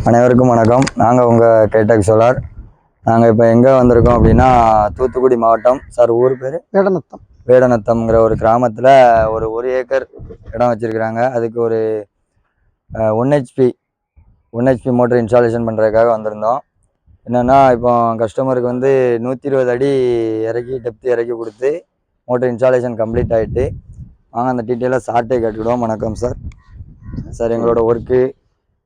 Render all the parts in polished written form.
அனைவருக்கும் வணக்கம். நாங்கள் உங்கள் கேடெக் சோலார். நாங்கள் இப்போ எங்கே வந்திருக்கோம் அப்படின்னா, தூத்துக்குடி மாவட்டம். சார் ஊர் பேர் வேடநத்தம்ங்கிற ஒரு கிராமத்தில் ஒரு ஏக்கர் இடம் வச்சுருக்குறாங்க. அதுக்கு ஒரு 1 ஹெச்பி மோட்டர் இன்ஸ்டாலேஷன் பண்ணுறதுக்காக வந்திருந்தோம். என்னென்னா, இப்போ கஸ்டமருக்கு வந்து 120 அடி டெப்த் இறக்கி கொடுத்து மோட்டர் இன்ஸ்டாலேஷன் கம்ப்ளீட் ஆகிட்டு வாங்க அந்த டீட்டெயிலாக சார்ட்டே கேட்டுக்கிடுவோம். வணக்கம் சார். சார், எங்களோட ஒர்க்கு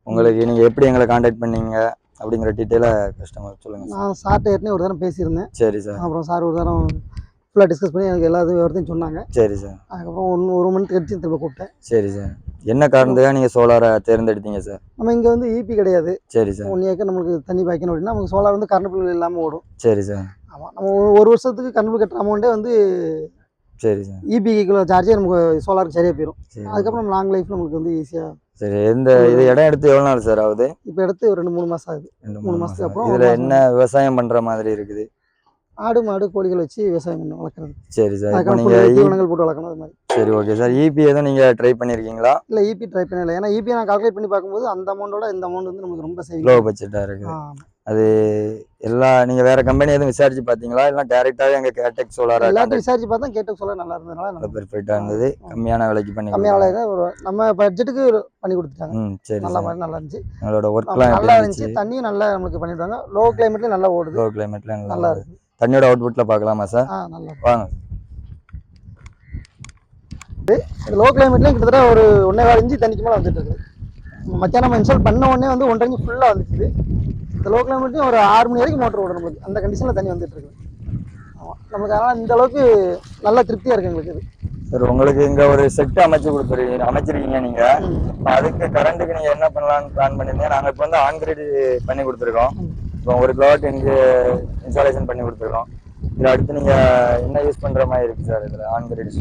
உங்களுக்கு நீங்கள் எப்படி எங்களை காண்டாக்ட் பண்ணீங்க அப்படிங்கிற டீட்டெயிலாக கஸ்டமர் சொல்லுங்கள். நான் சார்ட்ட ஏற்கனவே ஒரு தரம் பேசியிருந்தேன். சரி சார். அப்புறம் சார் ஒரு தரம் ஃபுல்லாக டிஸ்கஸ் பண்ணி எனக்கு எல்லா விவரத்தையும் சொன்னாங்க. சரி சார். அதுக்கப்புறம் ஒரு மந்த் கழிச்சு திரும்ப கூப்பிட்டேன். சரி சார். என்ன காரணத்துக்காக நீங்கள் சோலாரை தேர்ந்தெடுத்தீங்க சார்? நம்ம இங்கே வந்து ஈபி கிடையாது. சரி சார். 1 ஏக்கர் நம்மளுக்கு தண்ணி பாய்க்கணும் அப்படின்னா நமக்கு சோலார் வந்து கரண்ட் பில் இல்லாமல் ஓடும். சரி சார். ஆமாம், நம்ம ஒரு வருஷத்துக்கு கரண்ட் பில் கட்டுற அமௌண்ட்டே வந்து சரி சார் ஈபிக்குள்ள சார்ஜே நமக்கு சோலாருக்கு சரியாக போயிடும். அதுக்கப்புறம் லாங் லைஃப் நம்மளுக்கு வந்து ஈஸியாக. சரி. இது இடம் எடுத்து எவ்வளோ நாள் சார் ஆகுது? இப்போ எடுத்து ஒரு 2-3 மாதம் ஆகுது. 3 மாதத்துக்கு அப்புறம் இதில் என்ன விவசாயம் பண்ணுற மாதிரி இருக்குது? ஆடு மாடு கோழிகள் வச்சு விவசாயம் பண்ண வளர்க்குறது. சரி சார். இப்போ நீங்கள் தீவனங்கள் போட்டு வளர்க்கணும் அது மாதிரி. சரி, ஓகே சார். இபி எதுவும் நீங்கள் ட்ரை பண்ணியிருக்கீங்களா? இல்லை, இபி ட்ரை பண்ணல. ஏன்னா இபி நான் கால்குலேட் பண்ணி பார்க்கும்போது அந்த அமௌண்ட்டோட இந்த அமௌண்ட் வந்து நமக்கு ரொம்ப சேவிங். லோ பட்ஜெட்டாக இருக்குது. அது நீங்கள் வேறு கம்பெனி எதுவும் விசாரிச்சு பார்த்தீங்களா? இல்லை டேரெக்டாகவே எங்கள் கேடெக் சோலார் எல்லாத்தையும் விசாரிச்சு பார்த்தா கேடெக் சோலார் நல்லா இருந்ததுனால நல்லா பெர்ஃபெக்டாக இருந்தது. கம்மியான விலைக்கு பண்ணி கம்மியான விலையில நம்ம பட்ஜெட்டுக்கு பண்ணி கொடுத்துட்டாங்க. சரி, நல்லா இருந்துச்சு. உங்களோட ஒர்க்லாம் நல்லா இருந்துச்சு. தண்ணியும் நல்லா நம்மளுக்கு பண்ணிடுவாங்க. லோ கிளைமேட்ல நல்லா ஓடுது. லோ கிளைமேட்ல நல்லா இருக்கு. தண்ணியோட அவுட்புட்ல பார்க்கலாமா சார்? நல்லா வாங்க. லோ கிளைமேட்ல கிட்டத்தட்ட ஒரு 1.25 இன்ச்சு தண்ணிக்கு மேலே வந்துட்டு இருக்கு. மத்தியானம் நம்ம இன்ஸ்டால் பண்ண உடனே வந்து 1.5 இன்ச்சு ஃபுல்லாக வந்துச்சு. இந்த லோ கிளைமேட்லையும் ஒரு 6 மணி வரைக்கும் மோட்டர் ஓடும் நம்மளுக்கு. அந்த கண்டிஷனில் தண்ணி வந்துட்டு இருக்கு. ஆமாம், நமக்கு அதனால் இந்த அளவுக்கு நல்ல திருப்தியாக இருக்குது எங்களுக்கு இது. சார், உங்களுக்கு இங்கே ஒரு செட்டு அமைச்சிருக்கீங்க நீங்கள். அதுக்கு கரண்ட்டுக்கு நீங்கள் என்ன பண்ணலான்னு பிளான் பண்ணியிருந்தீங்க? நாங்கள் இப்போ வந்து ஆன் கிரிட் பண்ணி கொடுத்துருக்கோம். இப்போ 1 கிலோவாட் இங்கே இன்ஸ்டாலேஷன் பண்ணி கொடுத்துருக்கோம். இதில் அடுத்து நீங்கள் என்ன யூஸ் பண்ணுற மாதிரி இருக்குது சார்? இதில் ஆன் கிரிட்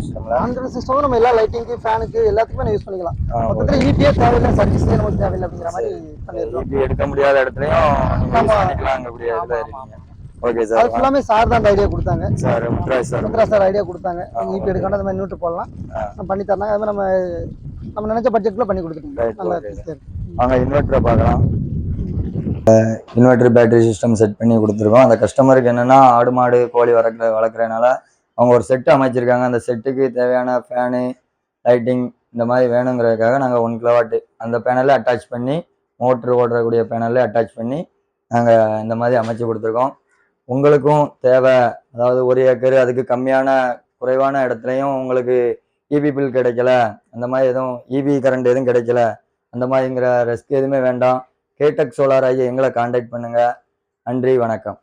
சிஸ்டமில் நம்ம எல்லா லைட்டிங்கு ஃபேனுக்கு எல்லாத்துக்குமே யூஸ் பண்ணிக்கலாம். மொத்தத்தில் ஈபியே தேவையில்லை, சர்வீஸே நமக்கு தேவையில்லை அப்படிங்கிற மாதிரி பண்ணியிருக்கோம். ஈபி எடுக்க முடியாத இடத்துலையும் பண்ணிக்கலாம். அங்கே இருக்கீங்க. Okay sir. அது ஃபுல்லாமே சார் தான் அந்த ஐடியா கொடுத்தாங்க. சார் முத்ரா சார் ஐடியா கொடுத்தாங்க. ஈபி எடுக்கணும், அந்த மாதிரி இன்வெர்ட்டர் போடலாம், நம்ம பண்ணி தரலாம். அது மாதிரி நம்ம நினைச்ச பட்ஜெட்டில் பண்ணி கொடுத்துருக்கோம். நல்லா இருக்கு. வாங்க இன்வெர்ட்டரை பார்க்கலாம். இன்வெர்ட்டர் பேட்டரி சிஸ்டம் செட் பண்ணி கொடுத்துருக்கோம். அந்த கஸ்டமருக்கு என்னென்னா, ஆடு மாடு கோழி வளர்க்குறதுனால அவங்க ஒரு செட்டு அமைச்சிருக்காங்க. அந்த செட்டுக்கு தேவையான ஃபேனு லைட்டிங் இந்த மாதிரி வேணுங்கிறதுக்காக நாங்கள் 1 கிலோவாட்டு அந்த பேனலில் அட்டாச் பண்ணி, மோட்ரு ஓடக்கூடிய பேனலில் அட்டாச் பண்ணி நாங்கள் இந்த மாதிரி அமைச்சு கொடுத்துருக்கோம். உங்களுக்கும் தேவை, அதாவது 1 ஏக்கர் அதுக்கு கம்மியான குறைவான இடத்துலையும் உங்களுக்கு இபி பில் கிடைக்கல, அந்த மாதிரி எதுவும் இபி கரண்ட் எதுவும் கிடைக்கல, அந்த மாதிரிங்கிற ரிஸ்க் எதுவுமே வேண்டாம். கேடெக் சோலார் எங்களை காண்டாக்ட் பண்ணுங்கள். நன்றி, வணக்கம்.